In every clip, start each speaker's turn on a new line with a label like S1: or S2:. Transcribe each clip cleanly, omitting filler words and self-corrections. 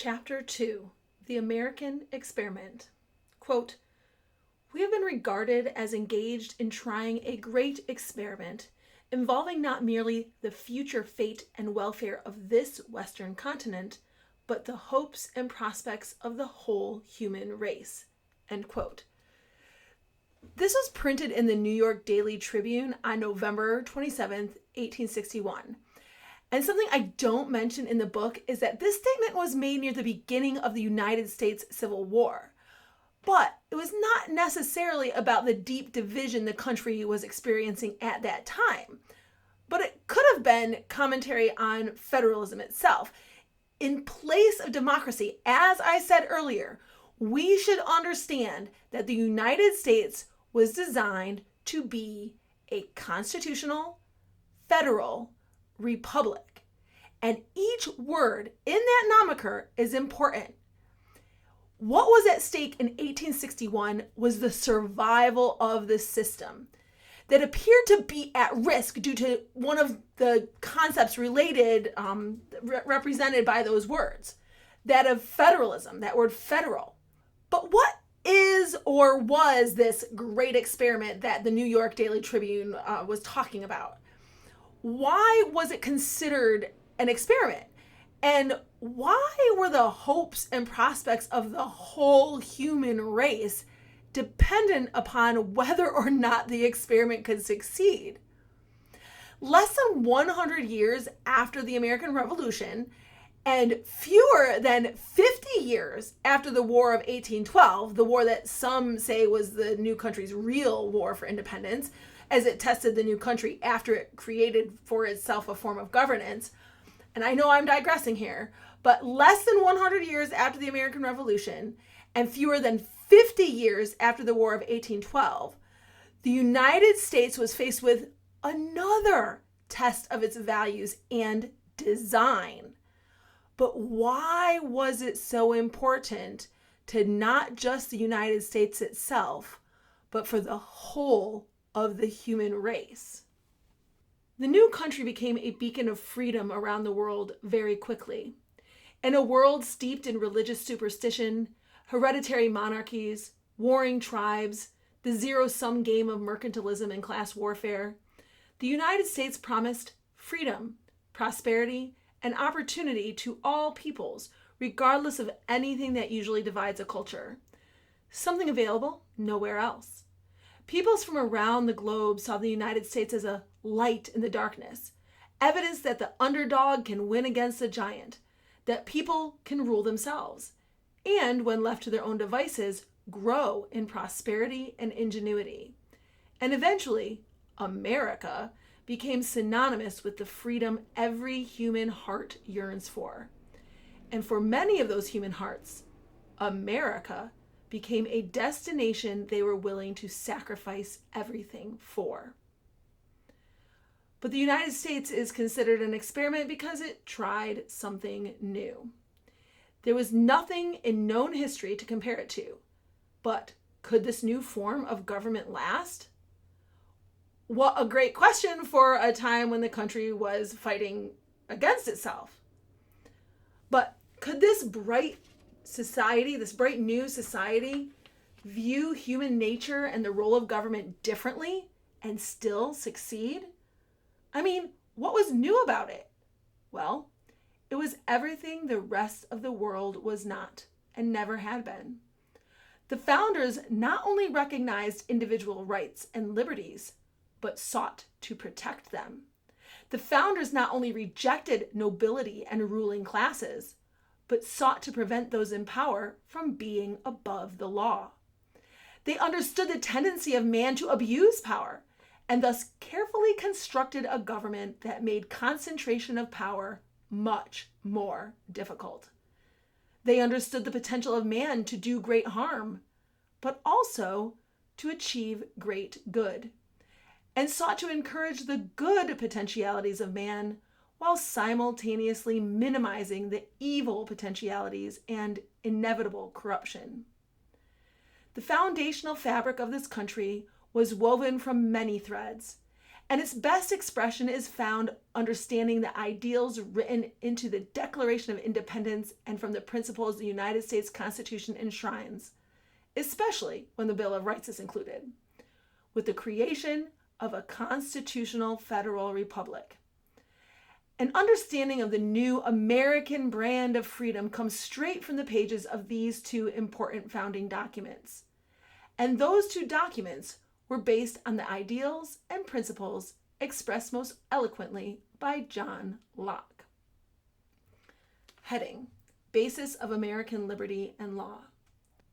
S1: Chapter 2, The American Experiment. Quote, "We have been regarded as engaged in trying a great experiment involving not merely the future fate and welfare of this Western continent, but the hopes and prospects of the whole human race." End quote. This was printed in the New York Daily Tribune on November 27th, 1861. And something I don't mention in the book is that this statement was made near the beginning of the United States Civil War. But it was not necessarily about the deep division the country was experiencing at that time. But it could have been commentary on federalism itself. In place of democracy, as I said earlier, we should understand that the United States was designed to be a constitutional, federal republic. And each word in that nomenclature is important. What was at stake in 1861 was the survival of the system that appeared to be at risk due to one of the concepts represented by those words, that of federalism, that word federal. But what is or was this great experiment that the New York Daily Tribune was talking about? Why was it considered an experiment? And why were the hopes and prospects of the whole human race dependent upon whether or not the experiment could succeed? Less than 100 years after the American Revolution, and fewer than 50 years after the War of 1812, the war that some say was the new country's real war for independence, as it tested the new country after it created for itself a form of governance. And I know I'm digressing here, but less than 100 years after the American Revolution and fewer than 50 years after the War of 1812, the United States was faced with another test of its values and design. But why was it so important to not just the United States itself, but for the whole of the human race? The new country became a beacon of freedom around the world very quickly. In a world steeped in religious superstition, hereditary monarchies, warring tribes, the zero-sum game of mercantilism and class warfare, the United States promised freedom, prosperity, and opportunity to all peoples, regardless of anything that usually divides a culture. Something available nowhere else. Peoples from around the globe saw the United States as a light in the darkness, evidence that the underdog can win against the giant, that people can rule themselves, and when left to their own devices, grow in prosperity and ingenuity. And eventually, America became synonymous with the freedom every human heart yearns for. And for many of those human hearts, America became a destination they were willing to sacrifice everything for. But the United States is considered an experiment because it tried something new. There was nothing in known history to compare it to. But could this new form of government last? What a great question for a time when the country was fighting against itself. But could this bright society, this bright new society, view human nature and the role of government differently and still succeed? I mean, what was new about it? Well, it was everything the rest of the world was not and never had been. The founders not only recognized individual rights and liberties, but sought to protect them. The founders not only rejected nobility and ruling classes, but sought to prevent those in power from being above the law. They understood the tendency of man to abuse power, and thus carefully constructed a government that made concentration of power much more difficult. They understood the potential of man to do great harm, but also to achieve great good, and sought to encourage the good potentialities of man while simultaneously minimizing the evil potentialities and inevitable corruption. The foundational fabric of this country was woven from many threads, And its best expression is found understanding the ideals written into the Declaration of Independence and from the principles the United States Constitution enshrines, especially when the Bill of Rights is included, with the creation of a constitutional federal republic. An understanding of the new American brand of freedom comes straight from the pages of these two important founding documents. And those two documents were based on the ideals and principles expressed most eloquently by John Locke. Heading: Basis of American Liberty and Law.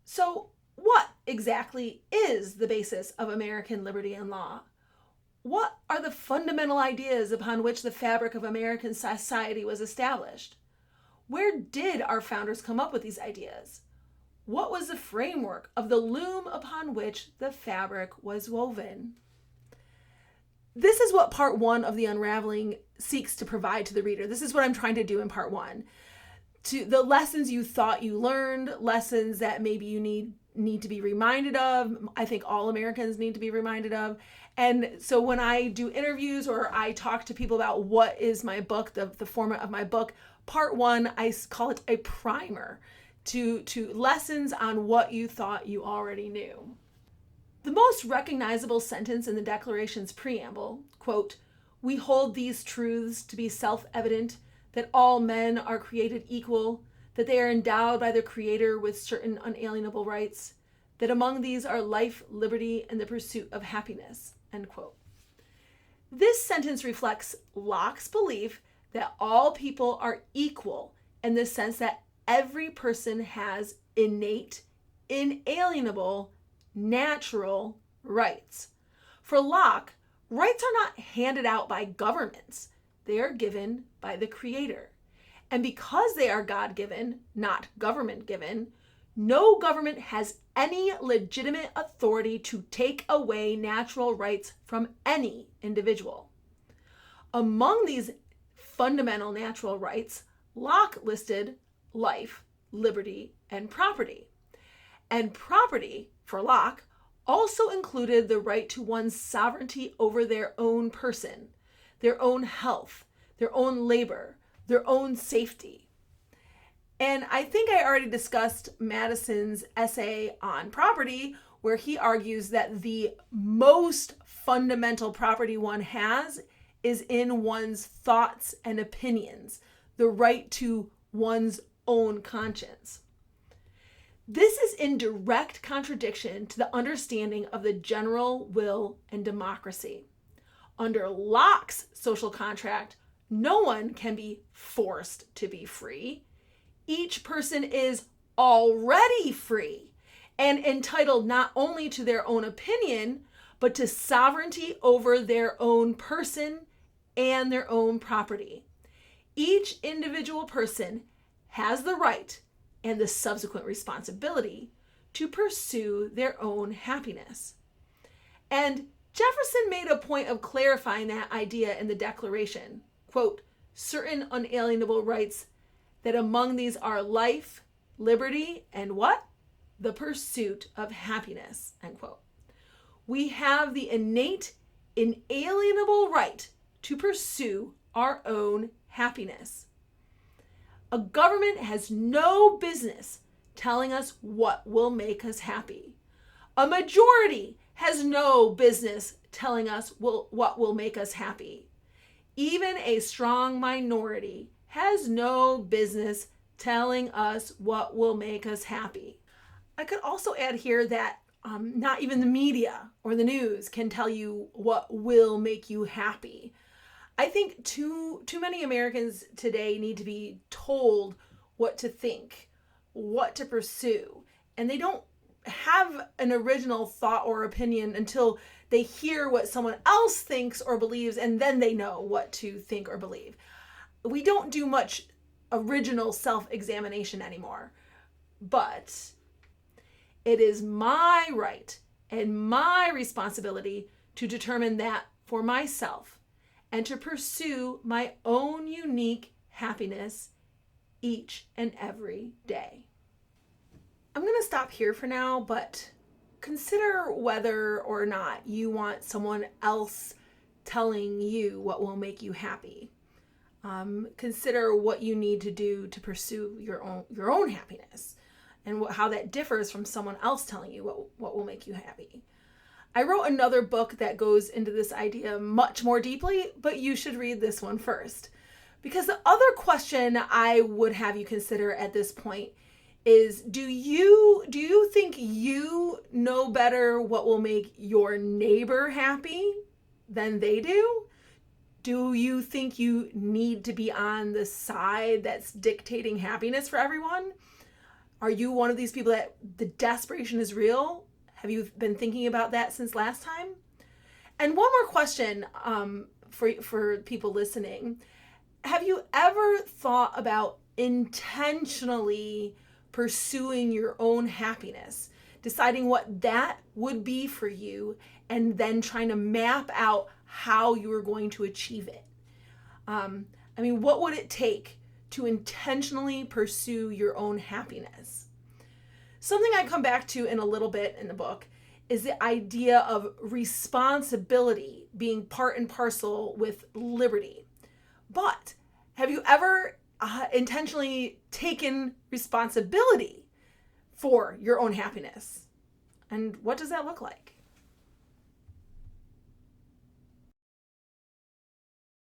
S1: So, what exactly is the basis of American liberty and law? What are the fundamental ideas upon which the fabric of American society was established? Where did our founders come up with these ideas? What was the framework of the loom upon which the fabric was woven? This is what part one of the Unraveling seeks to provide to the reader. This is what I'm trying to do in part one. To the lessons you thought you learned, lessons that maybe you need to be reminded of. I think all Americans need to be reminded of. And so when I do interviews or I talk to people about what is my book, the format of my book, part one, I call it a primer to lessons on what you thought you already knew. The most recognizable sentence in the Declaration's preamble, quote, "We hold these truths to be self-evident, that all men are created equal, that they are endowed by their Creator with certain unalienable rights, that among these are life, liberty, and the pursuit of happiness," end quote. This sentence reflects Locke's belief that all people are equal in the sense that every person has innate, inalienable, natural rights. For Locke, rights are not handed out by governments. They are given by the Creator. And because they are God-given, not government-given, no government has any legitimate authority to take away natural rights from any individual. Among these fundamental natural rights, Locke listed life, liberty, and property. And property, for Locke, also included the right to one's sovereignty over their own person, their own health, their own labor, their own safety. And I think I already discussed Madison's essay on property, where he argues that the most fundamental property one has is in one's thoughts and opinions, the right to one's own conscience. This is in direct contradiction to the understanding of the general will and democracy. Under Locke's social contract, no one can be forced to be free. Each person is already free and entitled not only to their own opinion, but to sovereignty over their own person and their own property. Each individual person has the right and the subsequent responsibility to pursue their own happiness. And Jefferson made a point of clarifying that idea in the Declaration. Quote, "Certain unalienable rights, that among these are life, liberty, and what? The pursuit of happiness," end quote. We have the innate, inalienable right to pursue our own happiness. A government has no business telling us what will make us happy. A majority has no business telling us what will make us happy. Even a strong minority has no business telling us what will make us happy. I could also add here that not even the media or the news can tell you what will make you happy. I think too many Americans today need to be told what to think, what to pursue, and they don't have an original thought or opinion until they hear what someone else thinks or believes, and then they know what to think or believe. We don't do much original self-examination anymore, but it is my right and my responsibility to determine that for myself and to pursue my own unique happiness each and every day. I'm going to stop here for now, but consider whether or not you want someone else telling you what will make you happy. Consider what you need to do to pursue your own happiness, and how that differs from someone else telling you what will make you happy. I wrote another book that goes into this idea much more deeply, but you should read this one first. Because the other question I would have you consider at this point is, do you think you know better what will make your neighbor happy than they do? Do you think you need to be on the side that's dictating happiness for everyone? Are you one of these people that the desperation is real? Have you been thinking about that since last time? And one more question for people listening. Have you ever thought about intentionally pursuing your own happiness, deciding what that would be for you, and then trying to map out how you are going to achieve it? What would it take to intentionally pursue your own happiness? Something I come back to in a little bit in the book is the idea of responsibility being part and parcel with liberty. But have you ever intentionally taken responsibility for your own happiness? And what does that look like?